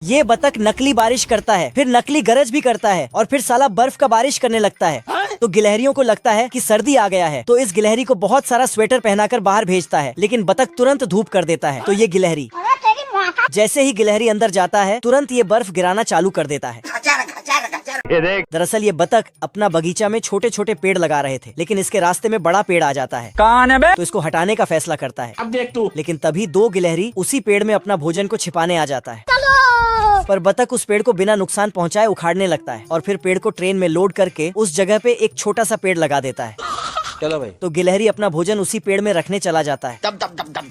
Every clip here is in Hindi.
ये बतख नकली बारिश करता है, फिर नकली गरज भी करता है और फिर साला बर्फ का बारिश करने लगता है। तो गिलहरियों को लगता है कि सर्दी आ गया है, तो इस गिलहरी को बहुत सारा स्वेटर पहनाकर बाहर भेजता है, लेकिन बतख तुरंत धूप कर देता है। तो ये गिलहरी जैसे ही गिलहरी अंदर जाता है तुरंत ये बर्फ गिराना चालू कर देता है। दरअसल ये बतख अपना बगीचा में छोटे छोटे पेड़ लगा रहे थे, लेकिन इसके रास्ते में बड़ा पेड़ आ जाता है। कौन है बे? तो इसको हटाने का फैसला करता है। अब देख तू। लेकिन तभी दो गिलहरी उसी पेड़ में अपना भोजन को छिपाने आ जाता है। पर बतख उस पेड़ को बिना नुकसान पहुंचाए उखाड़ने लगता है और फिर पेड़ को ट्रेन में लोड करके उस जगह पे एक छोटा सा पेड़ लगा देता है। चलो भाई। तो गिलहरी अपना भोजन उसी पेड़ में रखने चला जाता है।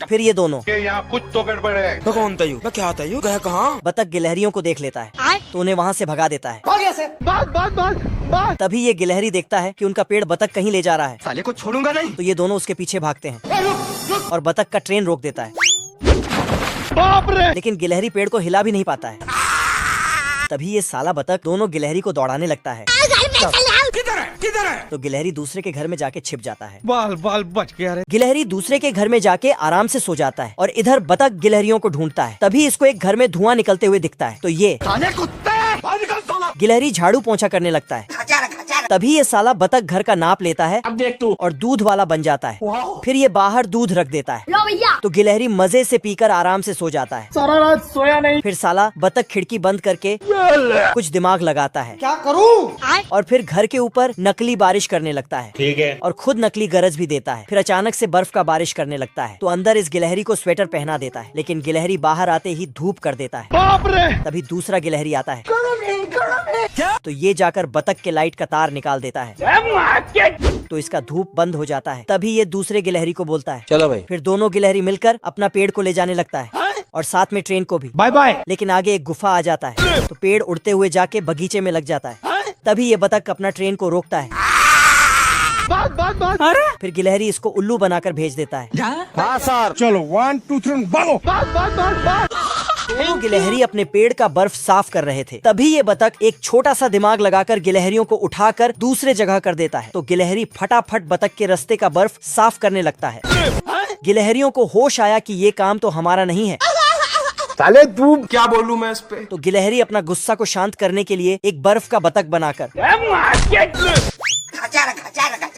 फिर ये दोनों यहाँ कुछ तो गड़बड़ है। मैं कौन तयू? मैं क्या तयू? गया कहाँ? बतख गिलहरियों को देख लेता है तो उन्हें वहाँ से भगा देता है। तभी ये गिलहरी देखता है कि उनका पेड़ बतख कहीं ले जा रहा है। साले को छोड़ूंगा नहीं। तो ये दोनों उसके पीछे भागते हैं और बतख का ट्रेन रोक देता है। लेकिन गिलहरी पेड़ को हिला भी नहीं पाता है। तभी ये साला बतख दोनों गिलहरी को दौड़ाने लगता है। किधर है? तो गिलहरी दूसरे के घर में जाके छिप जाता है। बाल बाल बच गया रे। गिलहरी दूसरे के घर में जाके आराम से सो जाता है और इधर बतख गिलहरियों को ढूंढता है। तभी इसको एक घर में धुआं निकलते हुए दिखता है। तो ये गिलहरी झाड़ू पोंछा करने लगता है। तभी ये साला बतख घर का नाप लेता है अब देख तू। और दूध वाला बन जाता है। फिर ये बाहर दूध रख देता है। तो गिलहरी मजे से पीकर आराम से सो जाता है। सारा रात सोया नहीं। फिर साला बतख खिड़की बंद करके कुछ दिमाग लगाता है क्या करूँ? और फिर घर के ऊपर नकली बारिश करने लगता है। ठीक है। और खुद नकली गरज भी देता है। फिर अचानक से बर्फ का बारिश करने लगता है। तो अंदर इस गिलहरी को स्वेटर पहना देता है, लेकिन गिलहरी बाहर आते ही धूप कर देता है। बाप रे। तभी दूसरा गिलहरी आता है। तो ये जाकर बतख के लाइट का तार निकाल देता है। तो इसका धूप बंद हो जाता है। तभी ये दूसरे गिलहरी को बोलता है। चलो भाई। फिर दोनों गिलहरी मिलकर अपना पेड़ को ले जाने लगता है और साथ में ट्रेन को भी। Bye bye. लेकिन आगे एक गुफा आ जाता है तो पेड़ उड़ते हुए जाके बगीचे में लग जाता है। तभी ये बतख अपना ट्रेन को रोकता है। फिर गिलहरी इसको उल्लू बनाकर भेज देता है। हाँ सर। चलो 1 2 3 भागो। दोनों गिलहरी अपने पेड़ का बर्फ साफ कर रहे थे। तभी ये बतख एक छोटा सा दिमाग लगाकर गिलहरियों को उठाकर दूसरे जगह कर देता है। तो गिलहरी फटाफट बतख के रास्ते का बर्फ साफ करने लगता है। गिलहरियों को होश आया कि ये काम तो हमारा नहीं है। साले तू क्या बोलूं मैं इस पे? तो गिलहरी अपना गुस्सा को शांत करने के लिए एक बर्फ का बतख बनाकर,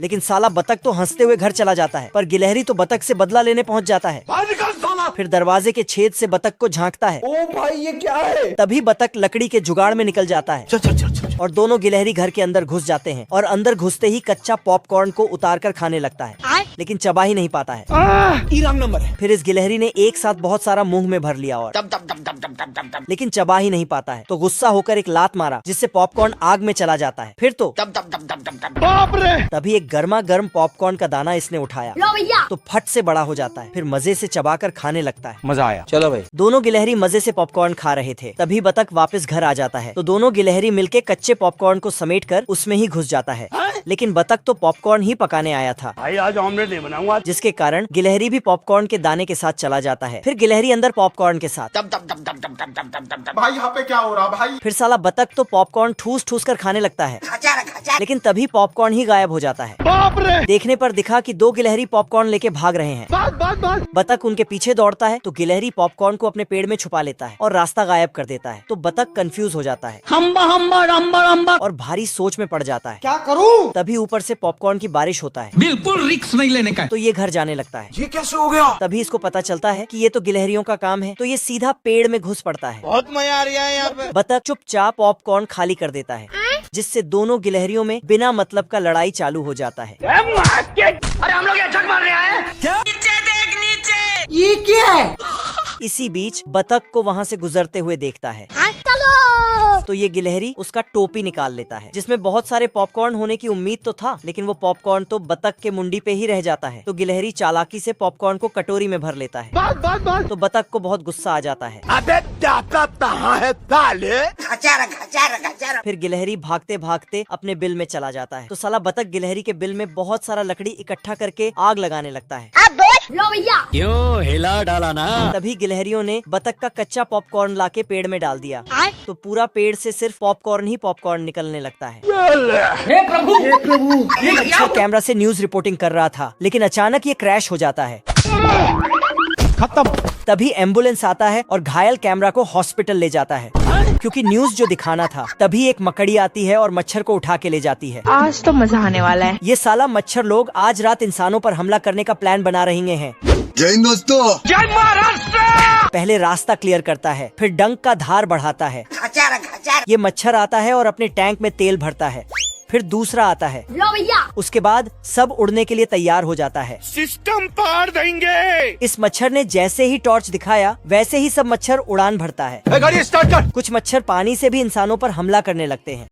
लेकिन साला बतख तो हंसते हुए घर चला जाता है। पर गिलहरी तो बतख से बदला लेने पहुंच जाता है। फिर दरवाजे के छेद से बतख को झांकता है। ओ भाई ये क्या है? तभी बतख लकड़ी के जुगाड़ में निकल जाता है और दोनों गिलहरी घर के अंदर घुस जाते हैं और अंदर घुसते ही कच्चा पॉपकॉर्न को उतारकर खाने लगता है, लेकिन चबा ही नहीं पाता है। रंग नंबर है। फिर इस गिलहरी ने एक साथ बहुत सारा मुंह में भर लिया और लेकिन चबा ही नहीं पाता है। तो गुस्सा होकर एक लात मारा जिससे पॉपकॉर्न आग में चला जाता है। फिर तो बाप रे। तभी एक गर्मा गर्म पॉपकॉर्न का दाना इसने उठाया तो फट से बड़ा हो जाता है। फिर मजे से चबाकर खाने लगता है। मजा आया। चलो भाई। दोनों गिलहरी मजे से पॉपकॉर्न खा रहे थे। तभी बतख वापस घर आ जाता है। तो दोनों गिलहरी मिलके कच्चे पॉपकॉर्न को समेटकर उसमें ही घुस जाता है, लेकिन बतख तो पॉपकॉर्न ही पकाने आया था। भाई आज ऑमलेट नहीं बनाऊंगा। जिसके कारण गिलहरी भी पॉपकॉर्न के दाने के साथ चला जाता है। फिर गिलहरी अंदर पॉपकॉर्न के साथ। भाई यहाँ पे क्या हो रहा भाई? फिर साला बतख तो पॉपकॉर्न ठूस ठूस कर खाने लगता है, लेकिन तभी पॉपकॉर्न ही गायब हो जाता है। बाप रे। देखने पर दिखा कि दो गिलहरी पॉपकॉर्न लेके भाग रहे हैं। बतख उनके पीछे दौड़ता है तो गिलहरी पॉपकॉर्न को अपने पेड़ में छुपा लेता है और रास्ता गायब कर देता है। तो बतख कंफ्यूज हो जाता है और भारी सोच में पड़ जाता है। क्या करूँ? तभी ऊपर से पॉपकॉर्न की बारिश होता है। बिल्कुल रिक्स नहीं लेने का। तो ये घर जाने लगता है। ये कैसे हो गया? तभी इसको पता चलता है कि ये तो गिलहरियों का काम है। तो ये सीधा पेड़ में घुस पड़ता है। बहुत मजा आ रहा है यहाँ पे। बतख चुपचाप पॉपकॉर्न खाली कर देता है, जिससे दोनों गिलहरियों में बिना मतलब का लड़ाई चालू हो जाता है। अरे हम लोग यहाँ झक मार रहे हैं। नीचे देख नीचे। ये क्या है? इसी बीच बतख को वहाँ से गुजरते हुए देखता है। तो ये गिलहरी उसका टोपी निकाल लेता है, जिसमें बहुत सारे पॉपकॉर्न होने की उम्मीद तो था, लेकिन वो पॉपकॉर्न तो बतख के मुंडी पे ही रह जाता है। तो गिलहरी चालाकी से पॉपकॉर्न को कटोरी में भर लेता है। तो बतख को बहुत गुस्सा आ जाता है। अबे जाता कहाँ है साले? फिर गिलहरी भागते भागते अपने बिल में चला जाता है। तो साला बतख गिलहरी के बिल में बहुत सारा लकड़ी इकट्ठा करके आग लगाने लगता है। क्यों हिला डाला ना? तभी गिलहरियों ने बतख का कच्चा पॉपकॉर्न लाके पेड़ में डाल दिया। तो पूरा पेड़ से सिर्फ पॉपकॉर्न ही पॉपकॉर्न निकलने लगता है। हे प्रभु। अच्छा कैमरा से न्यूज रिपोर्टिंग कर रहा था, लेकिन अचानक ये क्रैश हो जाता है। खत्म। तभी एम्बुलेंस आता है और घायल कैमरा को हॉस्पिटल ले जाता है, क्योंकि न्यूज जो दिखाना था। तभी एक मकड़ी आती है और मच्छर को उठा के ले जाती है। आज तो मजा आने वाला है। ये साला मच्छर लोग आज रात इंसानों पर हमला करने का प्लान बना रहे हैं। जय हिंद दोस्तों। जय महाराष्ट्र। पहले रास्ता क्लियर करता है, फिर डंक का धार बढ़ाता है। ये मच्छर आता है और अपने टैंक में तेल भरता है। फिर दूसरा आता है। उसके बाद सब उड़ने के लिए तैयार हो जाता है। सिस्टम पार देंगे। इस मच्छर ने जैसे ही टॉर्च दिखाया वैसे ही सब मच्छर उड़ान भरता है। गाड़ी स्टार्ट कर। कुछ मच्छर पानी से भी इंसानों पर हमला करने लगते हैं।